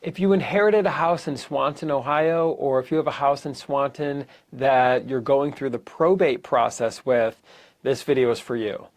If you inherited a house in Swanton, Ohio, or if you have a house in Swanton that you're going through the probate process with, this video is for you.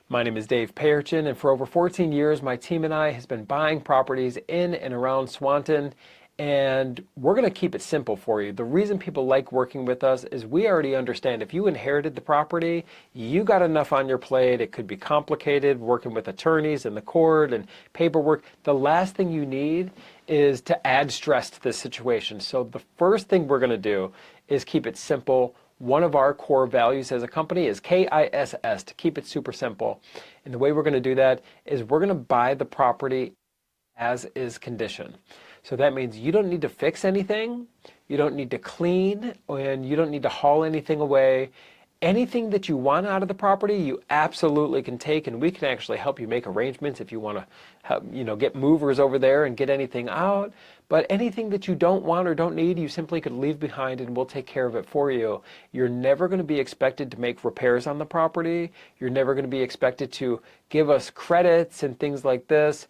My name is Dave Payerchin, and for over 14 years, my team and I has been buying properties in and around Swanton, and we're going to keep it simple for you. The reason people like working with us is we already understand if you inherited the property, you got enough on your plate. It could be complicated, working with attorneys and the court and paperwork. The last thing you need is to add stress to this situation. So the first thing we're going to do is keep it simple. One of our core values as a company is KISS, to keep it super simple. And the way we're going to do that is we're going to buy the property as is condition. So that means you don't need to fix anything, you don't need to clean, and you don't need to haul anything away. Anything that you want out of the property, you absolutely can take, and we can actually help you make arrangements if you want to help, get movers over there and get anything out. But anything that you don't want or don't need, you simply could leave behind and we'll take care of it for you. You're never going to be expected to make repairs on the property. You're never going to be expected to give us credits and things like this.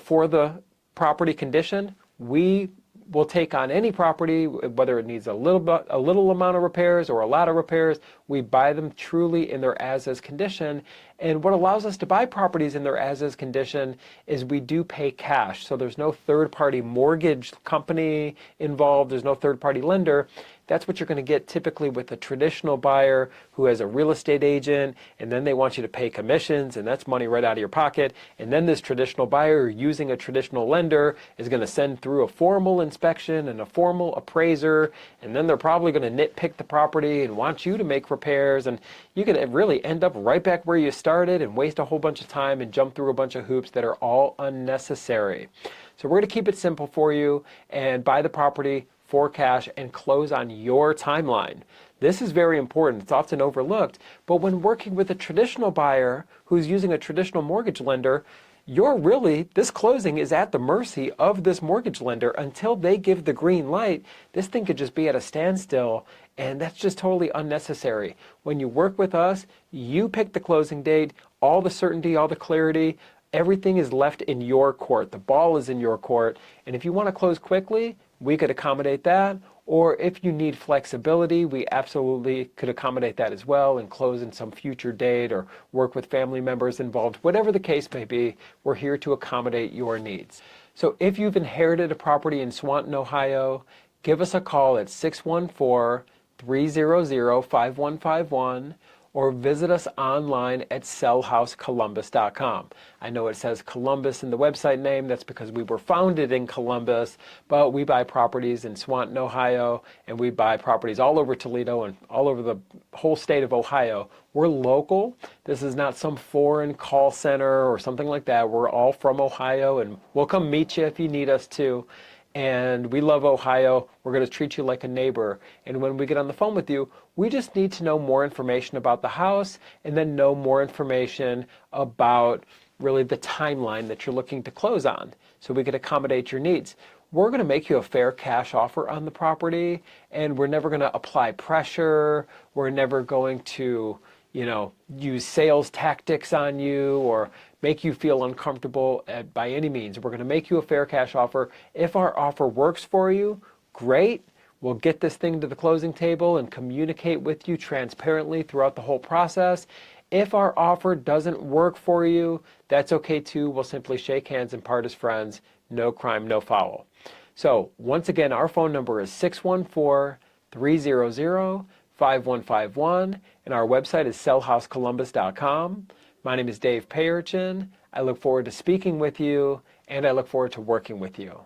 For the property condition, we will take on any property, whether it needs a little amount of repairs or a lot of repairs. We buy them truly in their as-is condition. And what allows us to buy properties in their as-is condition is we do pay cash. So there's no third-party mortgage company involved. There's no third-party lender. That's what you're going to get typically with a traditional buyer who has a real estate agent, and then they want you to pay commissions, and that's money right out of your pocket. And then this traditional buyer using a traditional lender is going to send through a formal inspection and a formal appraiser, and then they're probably going to nitpick the property and want you to make repairs, and you can really end up right back where you started and waste a whole bunch of time and jump through a bunch of hoops that are all unnecessary. So we're going to keep it simple for you and buy the property for cash and close on your timeline. This is very important. It's often overlooked, but when working with a traditional buyer who's using a traditional mortgage lender, this closing is at the mercy of this mortgage lender until they give the green light. This thing could just be at a standstill, and that's just totally unnecessary. When you work with us, you pick the closing date, all the certainty, all the clarity, everything is left in your court. The ball is in your court, and if you want to close quickly, we could accommodate that. Or if you need flexibility, we absolutely could accommodate that as well and close in some future date or work with family members involved. Whatever the case may be, we're here to accommodate your needs. So if you've inherited a property in Swanton, Ohio, give us a call at 614-300-5151 or visit us online at sellhousecolumbus.com. I know it says Columbus in the website name. That's because we were founded in Columbus, but we buy properties in Swanton, Ohio, and we buy properties all over Toledo and all over the whole state of Ohio. We're local. This is not some foreign call center or something like that. We're all from Ohio, and we'll come meet you if you need us to. And we love Ohio. We're going to treat you like a neighbor. And when we get on the phone with you, we just need to know more information about the house and then know more information about really the timeline that you're looking to close on so we can accommodate your needs. We're going to make you a fair cash offer on the property, and we're never going to apply pressure. We're never going to use sales tactics on you or make you feel uncomfortable by any means. We're going to make you a fair cash offer. If our offer works for you, great. We'll get this thing to the closing table and communicate with you transparently throughout the whole process. If our offer doesn't work for you, that's okay too. We'll simply shake hands and part as friends. No crime, no foul. So once again, our phone number is 614-300-5151, and our website is sellhousecolumbus.com. My name is Dave Payerchin. I look forward to speaking with you, and I look forward to working with you.